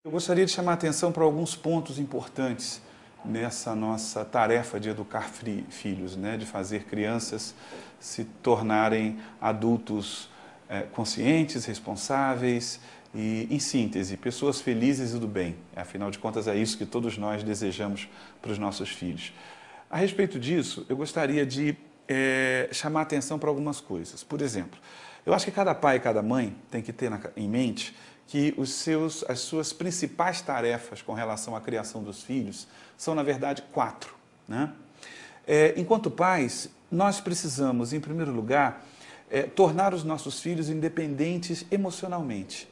Eu gostaria de chamar a atenção para alguns pontos importantes nessa nossa tarefa de educar filhos, né? De fazer crianças se tornarem adultos conscientes, responsáveis e, em síntese, pessoas felizes e do bem. Afinal de contas, é isso que todos nós desejamos para os nossos filhos. A respeito disso, eu gostaria de chamar a atenção para algumas coisas. Por exemplo, eu acho que cada pai e cada mãe tem que ter em mente que as suas principais tarefas com relação à criação dos filhos são, na verdade, 4. Né? Enquanto pais, nós precisamos, em primeiro lugar, tornar os nossos filhos independentes emocionalmente.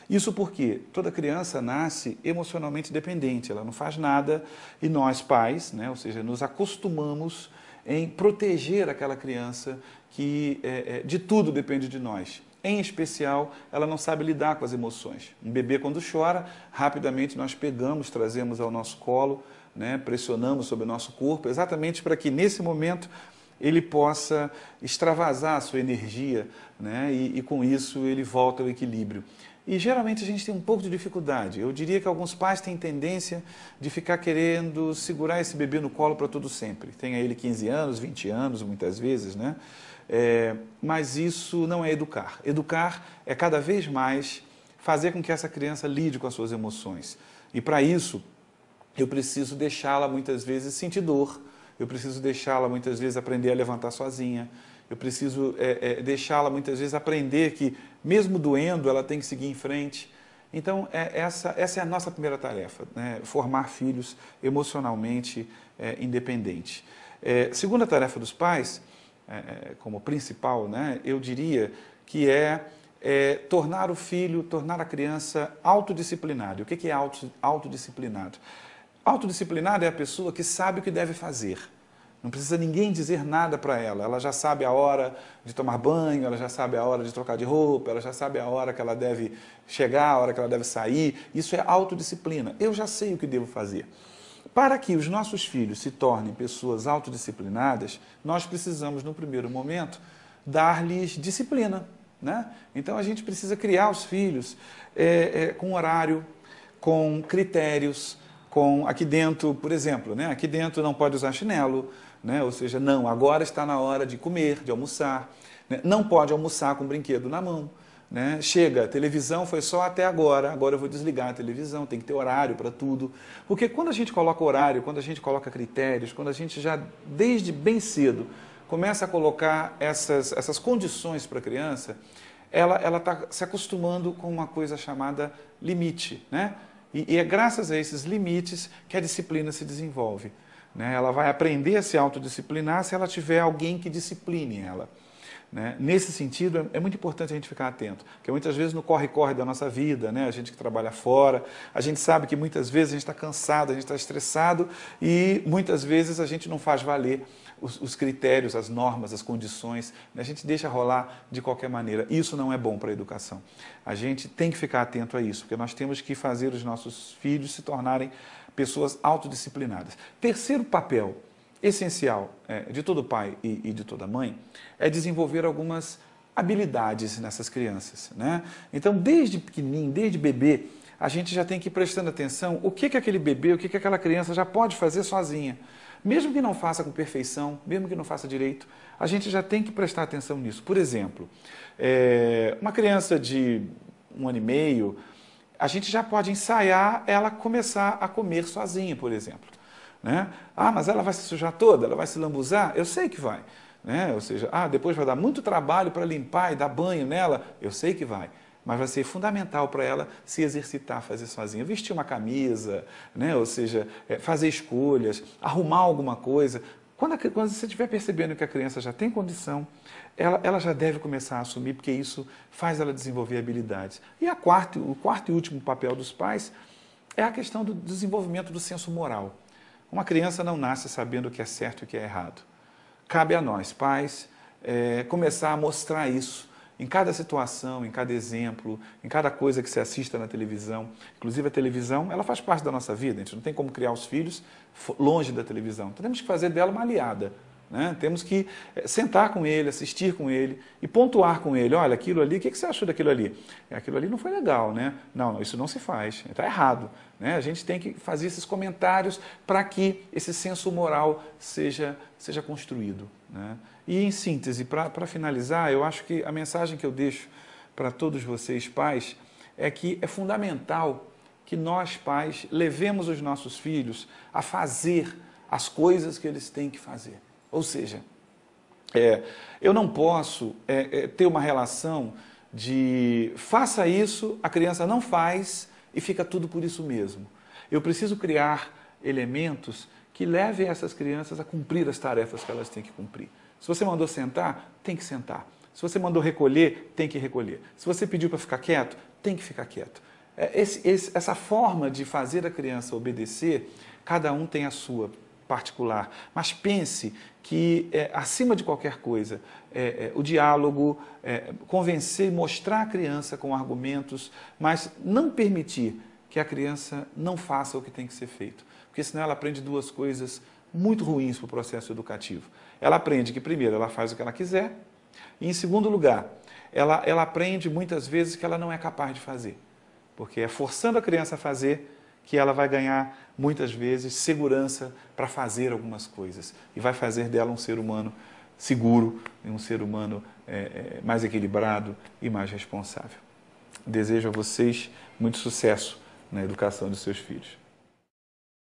Isso porque toda criança nasce emocionalmente dependente, ela não faz nada e nós, pais, né, ou seja, nos acostumamos em proteger aquela criança que de tudo depende de nós. Em especial, ela não sabe lidar com as emoções. Um bebê, quando chora, rapidamente nós pegamos, trazemos ao nosso colo, né, pressionamos sobre o nosso corpo, exatamente para que, nesse momento, ele possa extravasar a sua energia, né, e com isso ele volta ao equilíbrio. E geralmente a gente tem um pouco de dificuldade. Eu diria que alguns pais têm tendência de ficar querendo segurar esse bebê no colo para todo sempre. Tenha ele 15 anos, 20 anos, muitas vezes, né? Mas isso não é educar. Educar é cada vez mais fazer com que essa criança lide com as suas emoções. E para isso, eu preciso deixá-la muitas vezes sentir dor, eu preciso deixá-la muitas vezes aprender a levantar sozinha, eu preciso deixá-la muitas vezes aprender que, mesmo doendo, ela tem que seguir em frente. Então, essa é a nossa primeira tarefa, né? Formar filhos emocionalmente independentes. Segunda tarefa dos pais, como principal, né, eu diria que tornar o filho, tornar a criança autodisciplinado. O que é autodisciplinado? Autodisciplinado é a pessoa que sabe o que deve fazer. Não precisa ninguém dizer nada para ela. Ela já sabe a hora de tomar banho, ela já sabe a hora de trocar de roupa, ela já sabe a hora que ela deve chegar, a hora que ela deve sair. Isso é autodisciplina. Eu já sei o que devo fazer. Para que os nossos filhos se tornem pessoas autodisciplinadas, nós precisamos, no primeiro momento, dar-lhes disciplina, né? Então, a gente precisa criar os filhos com horário, com critérios, aqui dentro, por exemplo, né? Aqui dentro não pode usar chinelo, né? Ou seja, não, agora está na hora de comer, de almoçar, né? Não pode almoçar com o brinquedo na mão. Né? Chega, a televisão foi só até agora eu vou desligar a televisão, tem que ter horário para tudo. Porque quando a gente coloca horário, quando a gente coloca critérios, quando a gente já, desde bem cedo, começa a colocar essas condições para a criança, ela está se acostumando com uma coisa chamada limite. Né? E é graças a esses limites que a disciplina se desenvolve. Né? Ela vai aprender a se autodisciplinar se ela tiver alguém que discipline ela. Né? Nesse sentido, é muito importante a gente ficar atento, porque muitas vezes no corre-corre da nossa vida, né? A gente que trabalha fora, a gente sabe que muitas vezes a gente está cansado, a gente está estressado e muitas vezes a gente não faz valer os critérios, as normas, as condições, né? A gente deixa rolar de qualquer maneira. Isso não é bom para a educação. A gente tem que ficar atento a isso, porque nós temos que fazer os nossos filhos se tornarem pessoas autodisciplinadas. Terceiro papel essencial de todo pai e de toda mãe é desenvolver algumas habilidades nessas crianças. Né? Então, desde pequenininho, desde bebê, a gente já tem que ir prestando atenção o que aquele bebê, o que aquela criança já pode fazer sozinha. Mesmo que não faça com perfeição, mesmo que não faça direito, a gente já tem que prestar atenção nisso. Por exemplo, uma criança de 1 ano e meio, a gente já pode ensaiar ela começar a comer sozinha, por exemplo. Né? Ah, mas ela vai se sujar toda, ela vai se lambuzar? Eu sei que vai. Né? Ou seja, depois vai dar muito trabalho para limpar e dar banho nela? Eu sei que vai. Mas vai ser fundamental para ela se exercitar, fazer sozinha. Vestir uma camisa, né? Ou seja, fazer escolhas, arrumar alguma coisa. Quando você estiver percebendo que a criança já tem condição, ela já deve começar a assumir, porque isso faz ela desenvolver habilidades. E o quarto e último papel dos pais é a questão do desenvolvimento do senso moral. Uma criança não nasce sabendo o que é certo e o que é errado. Cabe a nós, pais, começar a mostrar isso em cada situação, em cada exemplo, em cada coisa que se assista na televisão. Inclusive a televisão, ela faz parte da nossa vida, a gente não tem como criar os filhos longe da televisão. Então, temos que fazer dela uma aliada. né? Temos que sentar com ele, assistir com ele e pontuar com ele. Olha, aquilo ali, o que você achou daquilo ali? Aquilo ali não foi legal, né? Não, isso não se faz, está errado. Né? A gente tem que fazer esses comentários para que esse senso moral seja construído. Né? E em síntese, para finalizar, eu acho que a mensagem que eu deixo para todos vocês pais é que é fundamental que nós pais levemos os nossos filhos a fazer as coisas que eles têm que fazer. Ou seja, eu não posso ter uma relação de faça isso, a criança não faz e fica tudo por isso mesmo. Eu preciso criar elementos que levem essas crianças a cumprir as tarefas que elas têm que cumprir. Se você mandou sentar, tem que sentar. Se você mandou recolher, tem que recolher. Se você pediu para ficar quieto, tem que ficar quieto. Essa forma de fazer a criança obedecer, cada um tem a sua particular. Mas pense que, acima de qualquer coisa, o diálogo, convencer e mostrar a criança com argumentos, mas não permitir que a criança não faça o que tem que ser feito. Porque senão ela aprende duas coisas muito ruins para o processo educativo. Ela aprende que, primeiro, ela faz o que ela quiser, e, em segundo lugar, ela aprende muitas vezes que ela não é capaz de fazer. Porque é forçando a criança a fazer que ela vai ganhar, muitas vezes, segurança para fazer algumas coisas. E vai fazer dela um ser humano seguro, um ser humano mais equilibrado e mais responsável. Desejo a vocês muito sucesso na educação de seus filhos.